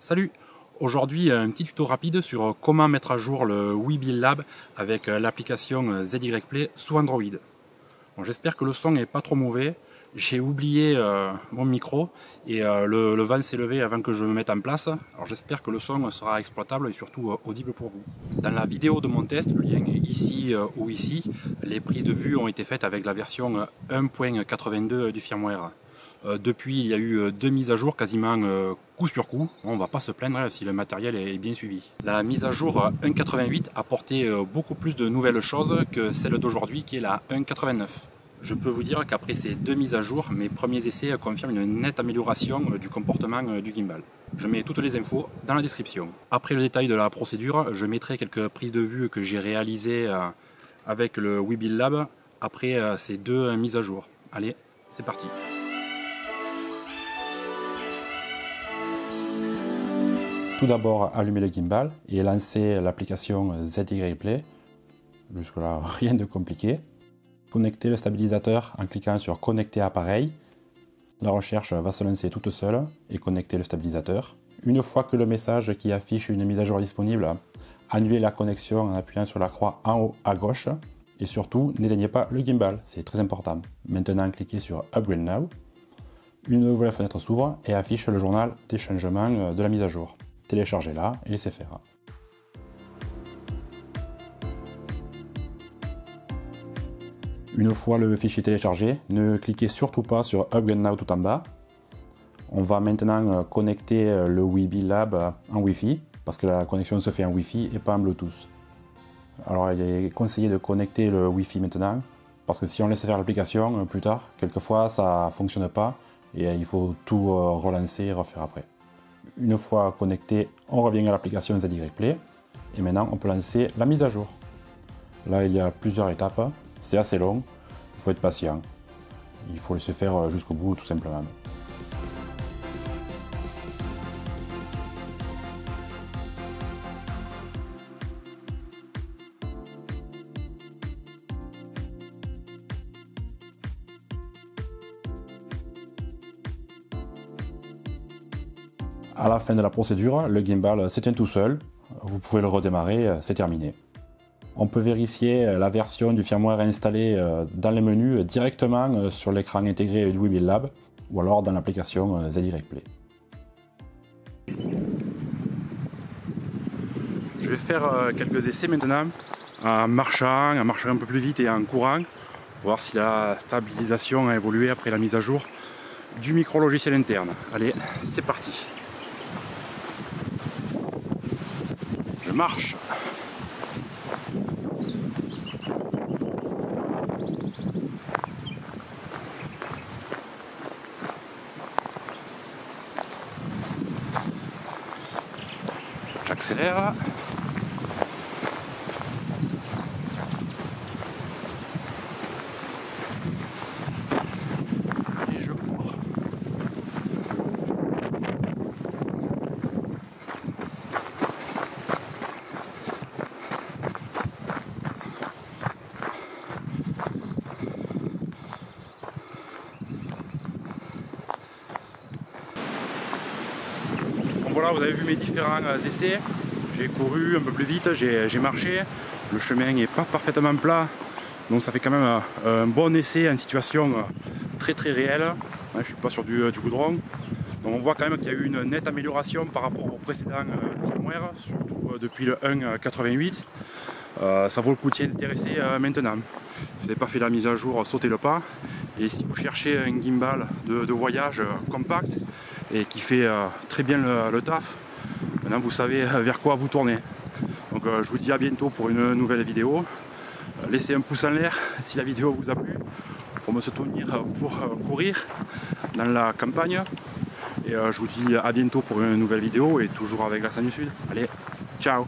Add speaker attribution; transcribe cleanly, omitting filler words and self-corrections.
Speaker 1: Salut! Aujourd'hui, un petit tuto rapide sur comment mettre à jour le Webuild Lab avec l'application ZY Play sous Android. Bon, j'espère que le son n'est pas trop mauvais. J'ai oublié mon micro et le vent s'est levé avant que je me mette en place. Alors j'espère que le son sera exploitable et surtout audible pour vous. Dans la vidéo de mon test, le lien est ici ou ici, les prises de vue ont été faites avec la version 1.82 du firmware. Depuis, il y a eu 2 mises à jour quasiment coup sur coup. On va pas se plaindre si le matériel est bien suivi. La mise à jour 1.88 a apporté beaucoup plus de nouvelles choses que celle d'aujourd'hui qui est la 1.89. Je peux vous dire qu'après ces 2 mises à jour, mes premiers essais confirment une nette amélioration du comportement du gimbal. Je mets toutes les infos dans la description. Après le détail de la procédure, je mettrai quelques prises de vue que j'ai réalisées avec le Webuild Lab après ces 2 mises à jour. Allez, c'est parti! Tout d'abord, allumer le gimbal et lancer l'application ZY Play. Jusque là, rien de compliqué. Connecter le stabilisateur en cliquant sur Connecter appareil. La recherche va se lancer toute seule et connecter le stabilisateur. Une fois que le message qui affiche une mise à jour disponible, annulez la connexion en appuyant sur la croix en haut à gauche. Et surtout, n'éteignez pas le gimbal, c'est très important. Maintenant, cliquez sur Upgrade Now. Une nouvelle fenêtre s'ouvre et affiche le journal des changements de la mise à jour. Téléchargez-la et laissez faire. Une fois le fichier téléchargé, ne cliquez surtout pas sur Upgrade Now tout en bas. On va maintenant connecter le Webuild Lab en Wi-Fi, parce que la connexion se fait en Wi-Fi et pas en Bluetooth. Alors il est conseillé de connecter le Wi-Fi maintenant, parce que si on laisse faire l'application plus tard, quelquefois ça ne fonctionne pas et il faut tout relancer et refaire après. Une fois connecté, on revient à l'application ZY Play et maintenant on peut lancer la mise à jour. Là il y a plusieurs étapes, c'est assez long, il faut être patient. Il faut laisser faire jusqu'au bout tout simplement. À la fin de la procédure, le gimbal s'éteint tout seul, vous pouvez le redémarrer, c'est terminé. On peut vérifier la version du firmware installée dans les menus directement sur l'écran intégré du Webuild Lab ou alors dans l'application ZY Play. Je vais faire quelques essais maintenant en marchant un peu plus vite et en courant, voir si la stabilisation a évolué après la mise à jour du micro logiciel interne. Allez, c'est parti! Je marche. J'accélère. Et je cours. Voilà, vous avez vu mes différents essais. J'ai couru un peu plus vite, j'ai marché. Le chemin n'est pas parfaitement plat, donc ça fait quand même un bon essai en situation très réelle. Je ne suis pas sur du goudron. Donc on voit quand même qu'il y a eu une nette amélioration par rapport au précédent firmware, surtout depuis le 1.88. Ça vaut le coup de s'y intéresser maintenant. Si vous n'avez pas fait la mise à jour, sautez le pas. Et si vous cherchez un gimbal de voyage compact et qui fait très bien le taf, maintenant vous savez vers quoi vous tournez. Donc je vous dis à bientôt pour une nouvelle vidéo. Laissez un pouce en l'air si la vidéo vous a plu, pour me soutenir pour courir dans la campagne. Et je vous dis à bientôt pour une nouvelle vidéo et toujours avec l'accent du Sud. Allez, ciao!